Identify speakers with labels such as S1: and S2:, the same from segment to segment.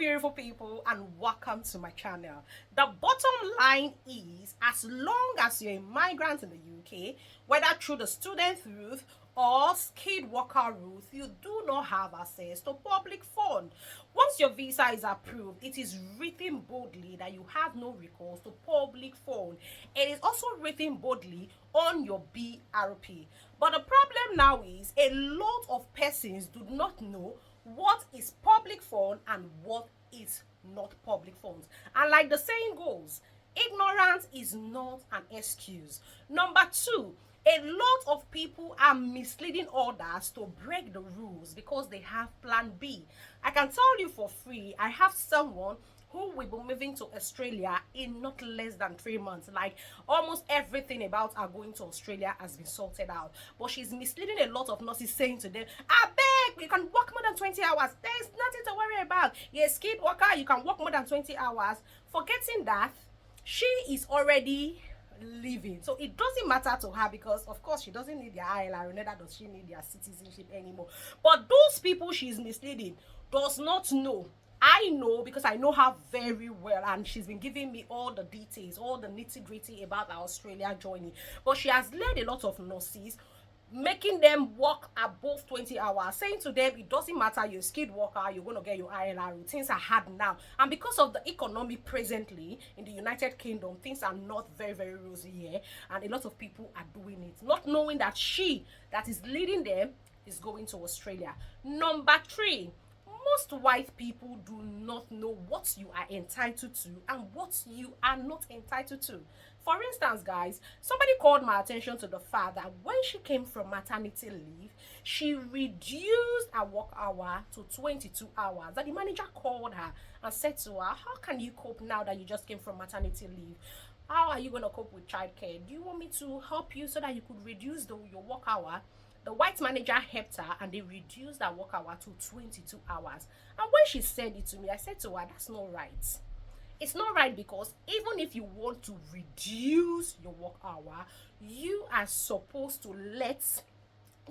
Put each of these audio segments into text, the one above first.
S1: beautiful people, and welcome to my channel. The bottom line is, as long as you're a migrant in the UK, whether through the student route or skilled worker route, you do not have access to public fund. Once your visa is approved, it is written boldly that you have no recourse to public fund. It is also written boldly on your BRP. But the problem now is a lot of persons do not know what is public fund and what is not public funds. And like the saying goes, ignorance is not an excuse. Number two, a lot of people are misleading others to break the rules because they have plan B. I can tell you for free, I have someone who will be moving to Australia in not less than 3 months. Like, almost everything about her going to Australia has been sorted out. But she's misleading a lot of nurses, saying to them, I beg, you can work more than 20 hours. There's nothing to worry about. You're a skilled worker, you can work more than 20 hours. Forgetting that she is already living, so it doesn't matter to her, because of course she doesn't need their ILR, neither does she need their citizenship anymore. But those people she's misleading does not know. I know, because I know her very well, and she's been giving me all the details, all the nitty-gritty about our Australia journey. But she has led a lot of nurses, making them work above 20 hours, saying to them, it doesn't matter, you're a skilled worker, you're going to get your ILR. Things are hard now. And because of the economy presently in the United Kingdom, things are not very, very rosy here. And a lot of people are doing it, not knowing that she that is leading them is going to Australia. Number three, most white people do not know what you are entitled to and what you are not entitled to. For instance, guys, somebody called my attention to the fact that when she came from maternity leave, she reduced her work hour to 22 hours. That the manager called her and said to her, how can you cope now that you just came from maternity leave? How are you going to cope with childcare? Do you want me to help you so that you could reduce your work hour? The white manager helped her, and they reduced her work hour to 22 hours. And when she said it to me, I said to her, that's not right. It's not right, because even if you want to reduce your work hour, you are supposed to let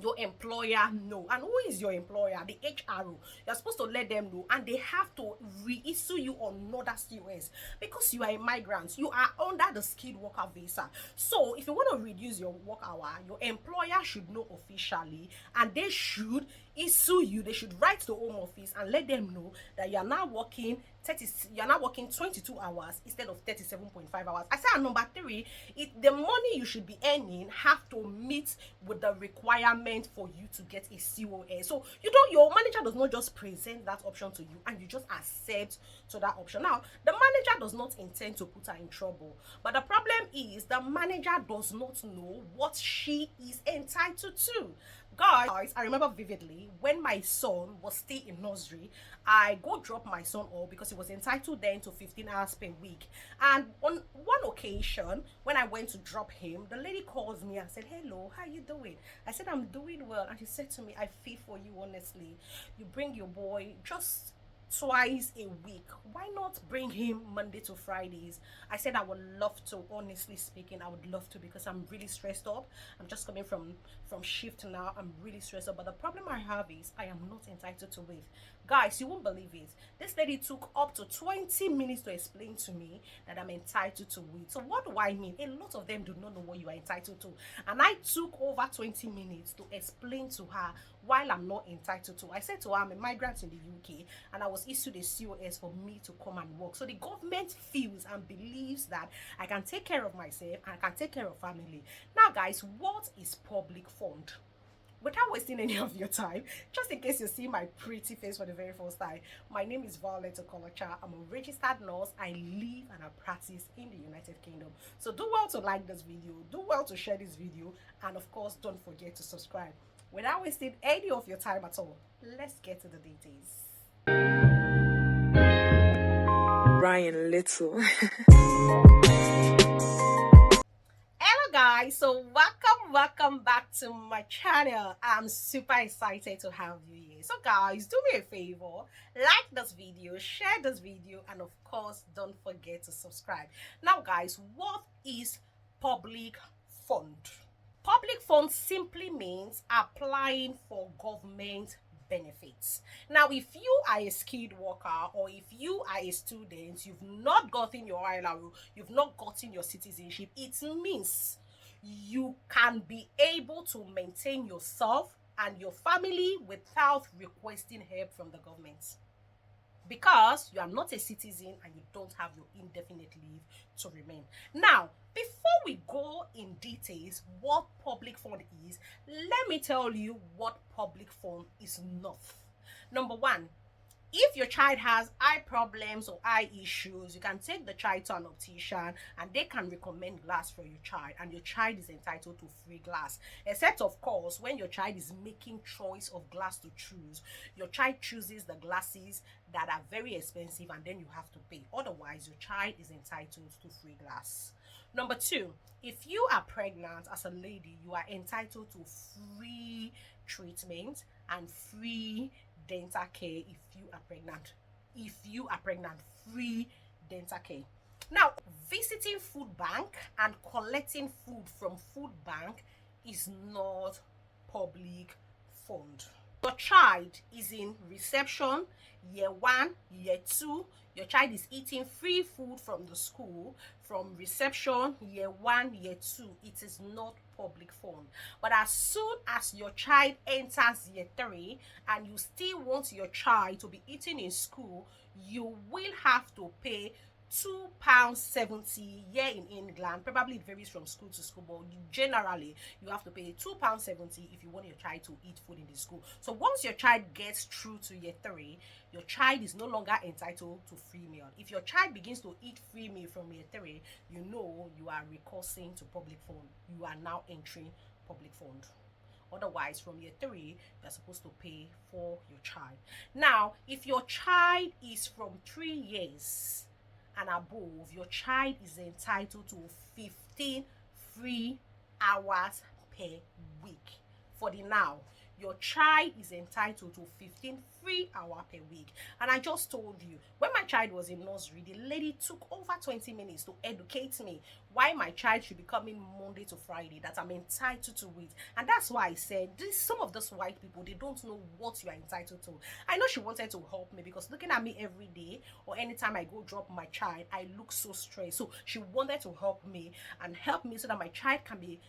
S1: your employer know. And who is your employer? The HRO. You're supposed to let them know, and they have to reissue you another COS, because you are a migrant. You are under the skilled worker visa. So if you want to reduce your work hour, your employer should know officially, and they should issue you. They should write to the Home Office and let them know that you are now working 22 hours instead of 37.5 hours. I said, number three, the money you should be earning have to meet with the requirement for you to get a COS. So your manager does not just present that option to you and you just accept to that option. Now, the manager does not intend to put her in trouble, but the problem is the manager does not know what she is entitled to. Guys, I remember vividly when my son was still in nursery, I go drop my son off because he was entitled then to 15 hours per week. And on one occasion, when I went to drop him, the lady calls me and said, hello, how you doing? I said, I'm doing well. And she said to me, I feel for you, honestly. You bring your boy just twice a week. Why not bring him Monday to Fridays? I said I would love to. Honestly speaking, I would love to, because I'm really stressed up. I'm just coming from shift now. I'm really stressed up. But the problem I have is I am not entitled to it. Guys, you won't believe it. This lady took up to 20 minutes to explain to me that I'm entitled to it. So what do I mean? A lot of them do not know what you are entitled to. And I took over 20 minutes to explain to her while I'm not entitled to. I said to her, I'm a migrant in the UK, and I was issued a COS for me to come and work. So the government feels and believes that I can take care of myself and I can take care of family. Now, guys, what is public fund? Without wasting any of your time, just in case you see my pretty face for the very first time, my name is Violet Okolocha. I'm a registered nurse. I live and I practice in the United Kingdom. So do well to like this video, do well to share this video, and of course, don't forget to subscribe. Without wasting any of your time at all, let's get to the details.
S2: Ryan Little.
S1: Hello guys, so welcome back to my channel. I'm super excited to have you here. So guys, do me a favor, like this video, share this video, and of course don't forget to subscribe. Now guys, what is public fund? Public fund simply means applying for government benefits. Now, if you are a skilled worker or if you are a student, you've not gotten your ILR, you've not gotten your citizenship, it means you can be able to maintain yourself and your family without requesting help from the government, because you are not a citizen and you don't have your indefinite leave to remain. Now, before we go in details what public fund is, let me tell you what public fund is not. Number one, if your child has eye problems or eye issues, you can take the child to an optician and they can recommend glass for your child, and your child is entitled to free glass, except of course when your child is making choice of glass to choose, your child chooses the glasses that are very expensive and then you have to pay. Otherwise, your child is entitled to free glass. Number two, if you are pregnant as a lady, you are entitled to free treatment and free dental care. If you are pregnant, free dental care. Now, visiting food bank and collecting food from food bank is not public fund. Your child is in reception, year 1, year 2, your child is eating free food from the school, from reception, year 1, year 2, it is not public fund. But as soon as your child enters year 3 and you still want your child to be eating in school, you will have to pay £2.70 here in England. Probably it varies from school to school, but generally you have to pay £2.70 if you want your child to eat food in the school. So once your child gets through to year 3, your child is no longer entitled to free meal. If your child begins to eat free meal from year 3, you know you are recoursing to public fund. You are now entering public fund. Otherwise, from year 3, you're supposed to pay for your child. Now, if your child is from 3 years and above, your child is entitled to 15 free hours per week. For the now, your child is entitled to 15 free hours per week. And I just told you, when my child was in nursery, the lady took over 20 minutes to educate me why my child should be coming Monday to Friday, that I'm entitled to it. And that's why I said, some of those white people, they don't know what you are entitled to. I know she wanted to help me, because looking at me every day or anytime I go drop my child, I look so stressed. So she wanted to help me so that my child can be,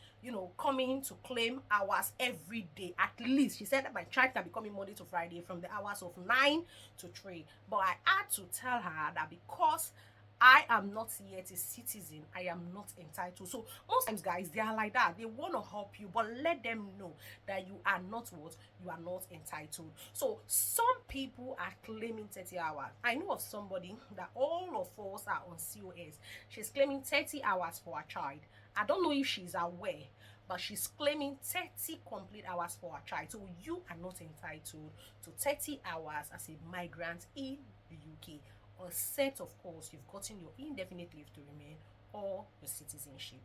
S1: coming to claim hours every day. At least she said that my child can be coming Monday to Friday from the hours of 9 to 3. But I had to tell her that because I am not yet a citizen, I am not entitled. So most times, guys, they are like that. They want to help you, but let them know that you are not what? You are not entitled. So some people are claiming 30 hours. I know of somebody that all of us are on COS. She's claiming 30 hours for her child. I don't know if she's aware, but she's claiming 30 complete hours for her child. So you are not entitled to 30 hours as a migrant in the UK, except of course you've gotten your indefinite leave to remain or your citizenship.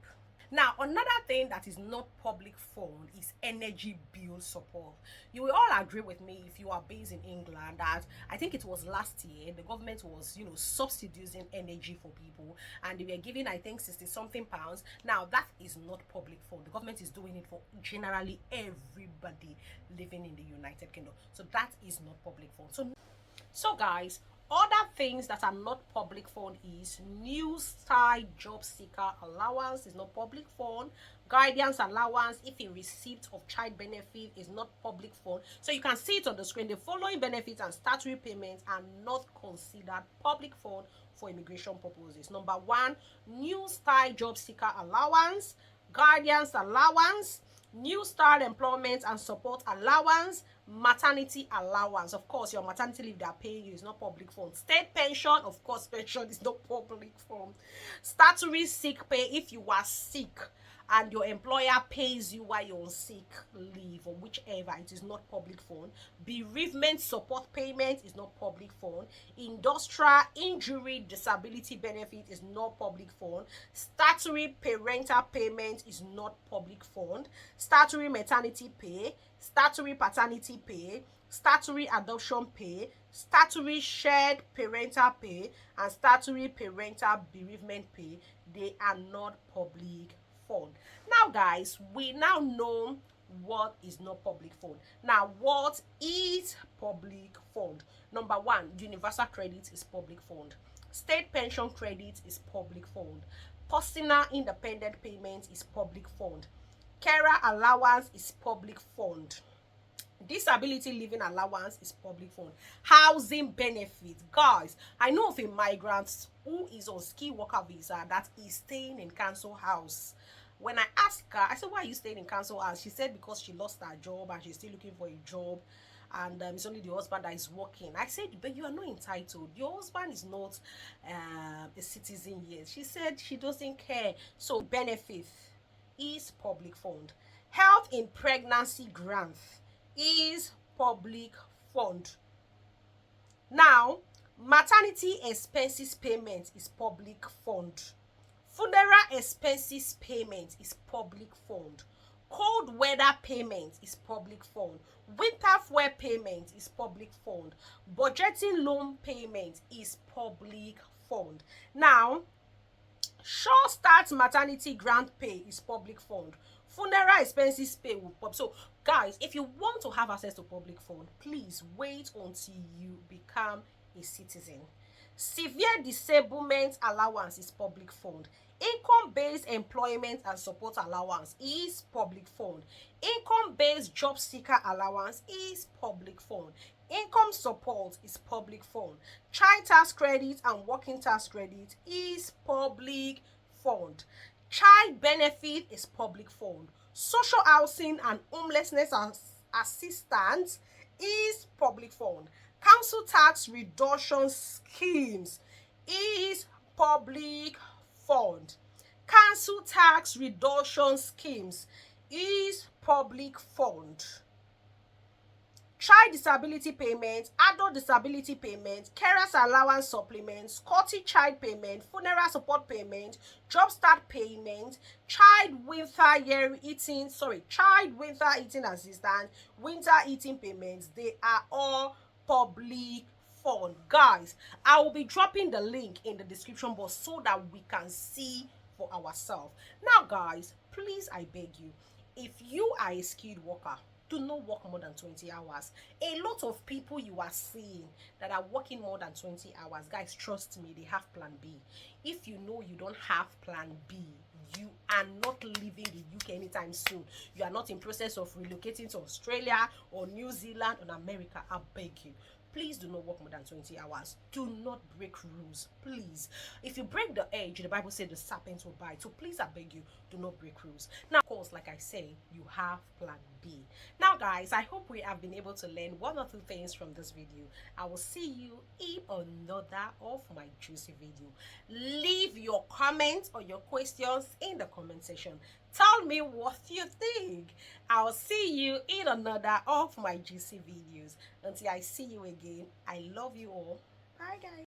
S1: Now, another thing that is not public fund is energy bill support. You will all agree with me, if you are based in England, that I think it was last year the government was subsidizing energy for people, and they were giving, I think, 60 something pounds. Now that is not public fund. The government is doing it for generally everybody living in the United Kingdom, so that is not public fund. So guys, other things that are not public fund is new style job seeker allowance is not public fund. Guardians allowance if in receipt of child benefit is not public fund. So you can see it on the screen. The following benefits and statutory payments are not considered public fund for immigration purposes. Number 1, new style job seeker allowance, guardians allowance, new start employment and support allowance, maternity allowance. Of course, your maternity leave they are paying you is not public fund. State pension, of course, pension is not public fund. Statutory sick pay if you are sick and your employer pays you while you're on sick leave or whichever, it is not public fund. Bereavement support payment is not public fund. Industrial injury disability benefit is not public fund. Statutory parental payment is not public fund. Statutory maternity pay, statutory paternity pay, statutory adoption pay, statutory shared parental pay, and statutory parental bereavement pay, they are not public fund. Now guys, we now know what is not public fund. Now, what is public fund? Number one, universal credit is public fund. State pension credit is public fund. Personal independent payment is public fund. Carer allowance is public fund. Disability living allowance is public fund. Housing benefit, guys, I know of a migrant who is on skilled worker visa that is staying in council house. When I asked her, I said, why are you staying in council house? She said because she lost her job and she's still looking for a job, and it's only the husband that is working. I said, but you are not entitled, your husband is not a citizen yet. She said she doesn't care. So benefit is public fund. Health in pregnancy grant is public fund. Now, maternity expenses payment is public fund. Funeral expenses payment is public fund. Cold weather payment is public fund. Winter fuel payment is public fund. Budgeting loan payment is public fund. Now, sure start maternity grant pay is public fund. Funeral expenses pay will pop. So guys, if you want to have access to public fund, please wait until you become a citizen. Severe disablement allowance is public fund. Income-based employment and support allowance is public fund. Income-based job seeker allowance is public fund. Income support is public fund. Child tax credit and working tax credit is public fund. Child benefit is public fund. Social housing and homelessness assistance is public fund. Council tax reduction schemes is public fund. Council tax reduction schemes is public fund. Child disability payment, adult disability payment, carers allowance supplement, Scotty child payment, funeral support payment, job start payment, child winter eating assistance, winter eating payments, they are all public fund. Guys, I will be dropping the link in the description box so that we can see for ourselves. Now guys, please, I beg you, if you are a skilled worker, do not work more than 20 hours. A lot of people you are seeing that are working more than 20 hours, guys, trust me, they have plan B. If you know you don't have plan B, you are not leaving the UK anytime soon. You are not in process of relocating to Australia or New Zealand or America, I beg you, please do not work more than 20 hours. Do not break rules, please. If you break the edge, the Bible said the serpent will bite. So please, I beg you, do not break rules. Now, of course, like I say, you have plan B. Now, guys, I hope we have been able to learn one or two things from this video. I will see you in another of my juicy video. Leave your comments or your questions in the comment section. Tell me what you think. I'll see you in another of my juicy videos. Until I see you again, I love you all. Bye, guys.